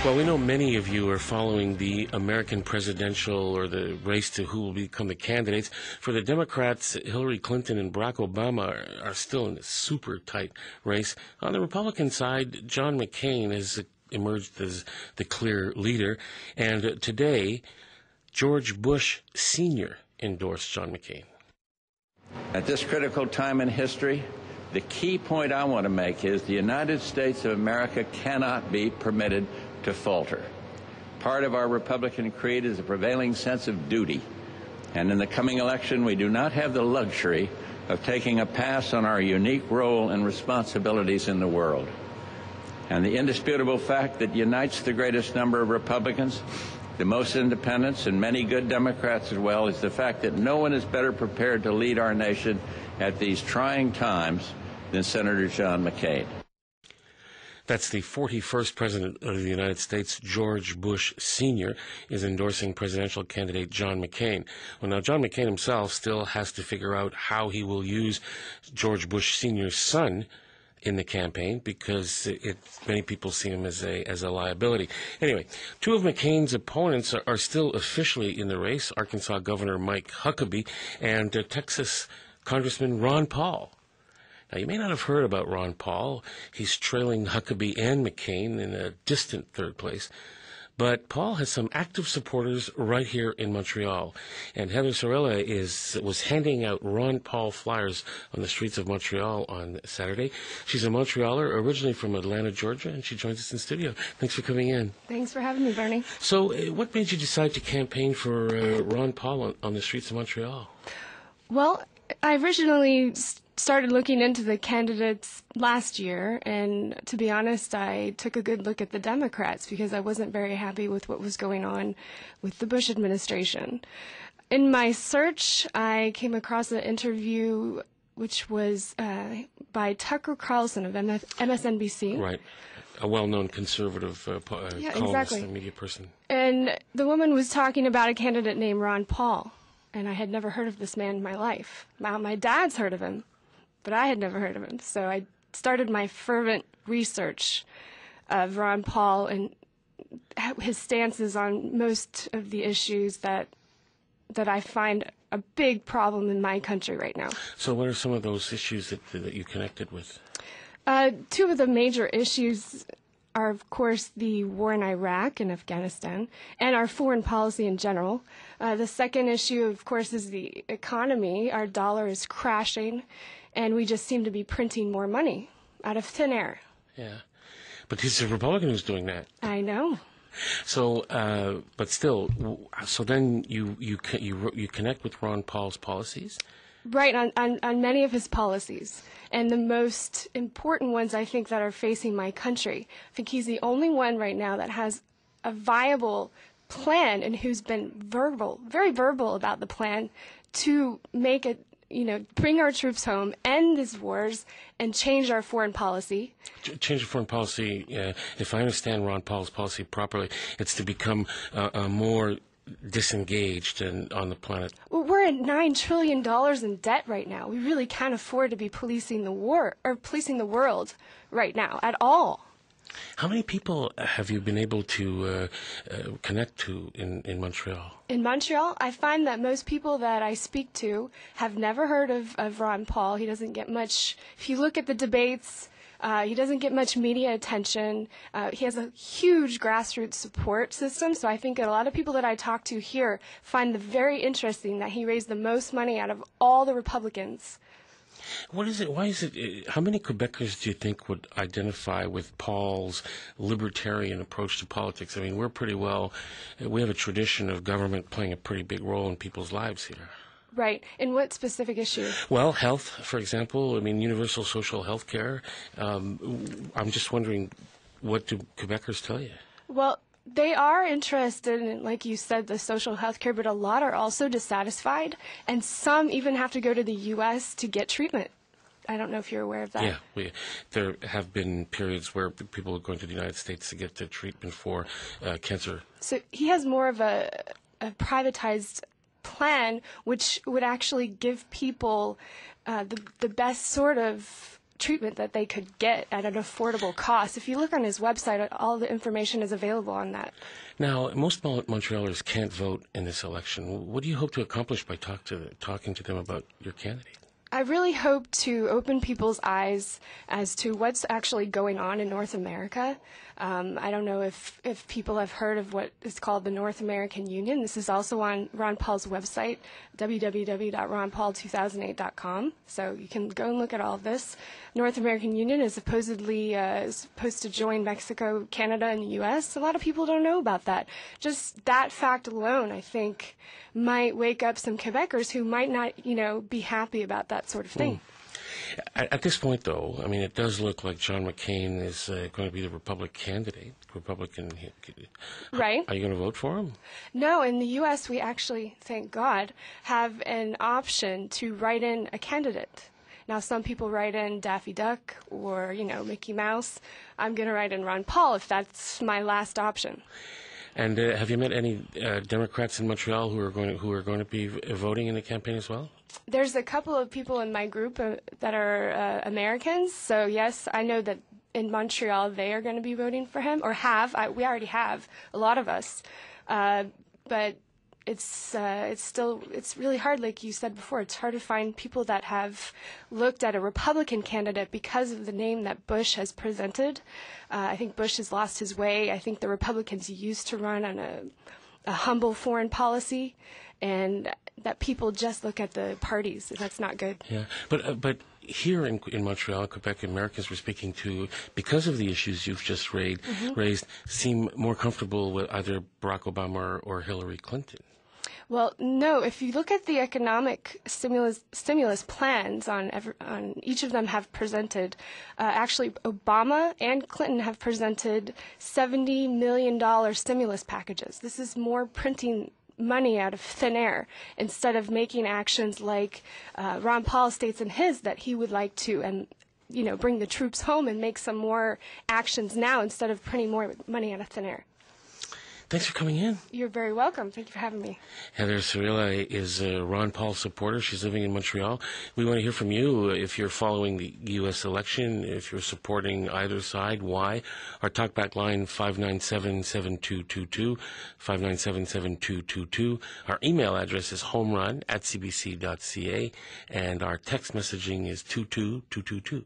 Well, we know many of you are following the American presidential or the race to who will become the candidates. For the Democrats, Hillary Clinton and Barack Obama are still in a super tight race. On the Republican side, John McCain has emerged as the clear leader. And today, George Bush Sr. endorsed John McCain. At this critical time in history, the key point I want to make is the United States of America cannot be permitted to falter. Part of our Republican creed is a prevailing sense of duty. And in the coming election, we do not have the luxury of taking a pass on our unique role and responsibilities in the world. And the indisputable fact that unites the greatest number of Republicans, the most independents, and many good Democrats as well, is the fact that no one is better prepared to lead our nation at these trying times than Senator John McCain. That's the 41st President of the United States, George Bush Sr., is endorsing presidential candidate John McCain. Well, now, John McCain himself still has to figure out how he will use George Bush Sr.'s son in the campaign, because many people see him as a liability. Anyway, two of McCain's opponents are still officially in the race, Arkansas Governor Mike Huckabee and Texas Congressman Ron Paul. Now, you may not have heard about Ron Paul. He's trailing Huckabee and McCain in a distant third place. But Paul has some active supporters right here in Montreal. And Heather Saarela was handing out Ron Paul flyers on the streets of Montreal on Saturday. She's a Montrealer, originally from Atlanta, Georgia, and she joins us in studio. Thanks for coming in. Thanks for having me, Bernie. So what made you decide to campaign for Ron Paul on the streets of Montreal? Well, I originally started looking into the candidates last year, and to be honest, I took a good look at the Democrats because I wasn't very happy with what was going on with the Bush administration. In my search, I came across an interview which was by Tucker Carlson of MSNBC. Right. A well-known conservative columnist and media person. And the woman was talking about a candidate named Ron Paul, and I had never heard of this man in my life. My dad's heard of him, but I had never heard of him. So I started my fervent research of Ron Paul and his stances on most of the issues that I find a big problem in my country right now. So what are some of those issues that you connected with? Two of the major issues are, of course, the war in Iraq and Afghanistan, and our foreign policy in general. The second issue, of course, is the economy. Our dollar is crashing, and we just seem to be printing more money out of thin air. Yeah, but it's a Republican who's doing that. I know. So, but still, so then you connect with Ron Paul's policies? Right, on many of his policies. And the most important ones, I think, that are facing my country. I think he's the only one right now that has a viable plan and who's been very verbal about the plan to make it, bring our troops home, end these wars, and change our foreign policy. Change the foreign policy, if I understand Ron Paul's policy properly, it's to become a more disengaged and on the planet. Well, we're at $9 trillion in debt right now. We really can't afford to be policing the world right now at all. How many people have you been able to connect to in Montreal? In Montreal, I find that most people that I speak to have never heard of Ron Paul. He doesn't get much. If you look at the debates, he doesn't get much media attention. He has a huge grassroots support system, so I think a lot of people that I talk to here find it very interesting that he raised the most money out of all the Republicans. What is it? Why is it? How many Quebecers do you think would identify with Paul's libertarian approach to politics? I mean, we have a tradition of government playing a pretty big role in people's lives here. Right. In what specific issue? Well, health, for example. I mean, universal social health care. I'm just wondering, what do Quebecers tell you? Well, they are interested in, like you said, the social health care, but a lot are also dissatisfied, and some even have to go to the U.S. to get treatment. I don't know if you're aware of that. Yeah, there have been periods where people are going to the United States to get the treatment for cancer. So he has more of a privatized plan, which would actually give people the best sort of treatment that they could get at an affordable cost. If you look on his website, all the information is available on that. Now, most Montrealers can't vote in this election. What do you hope to accomplish by talking to them about your candidate? I really hope to open people's eyes as to what's actually going on in North America. I don't know if people have heard of what is called the North American Union. This is also on Ron Paul's website, www.ronpaul2008.com. So you can go and look at all of this. North American Union is supposedly supposed to join Mexico, Canada, and the U.S. A lot of people don't know about that. Just that fact alone, I think, might wake up some Quebecers who might not, be happy about that sort of thing. At this point, though, I mean, it does look like John McCain is going to be the Republican candidate. Right. Are you going to vote for him? No, in the U.S., we actually, thank God, have an option to write in a candidate. Now, some people write in Daffy Duck or, Mickey Mouse. I'm going to write in Ron Paul if that's my last option. And have you met any Democrats in Montreal who are going to be voting in the campaign as well? There's a couple of people in my group that are Americans. So yes, I know that in Montreal they are going to be voting for him, or have. We already have, a lot of us. But it's really hard, like you said before. It's hard to find people that have looked at a Republican candidate because of the name that Bush has presented. I think Bush has lost his way. I think the Republicans used to run on a humble foreign policy, and that people just look at the parties. That's not good. Yeah, but here in Montreal, Quebec, Americans we're speaking to, because of the issues you've just raised, seem more comfortable with either Barack Obama or Hillary Clinton. Well, no. If you look at the economic stimulus plans on each of them have presented, actually Obama and Clinton have presented $70 million stimulus packages. This is more printing money out of thin air instead of making actions like Ron Paul states in his that he would like to bring the troops home and make some more actions now instead of printing more money out of thin air. Thanks for coming in. You're very welcome. Thank you for having me. Heather Saarela is a Ron Paul supporter. She's living in Montreal. We want to hear from you if you're following the U.S. election, if you're supporting either side, why. Our talkback line, 597-7222, 597-7222. Our email address is homerun@cbc.ca, and our text messaging is 22222.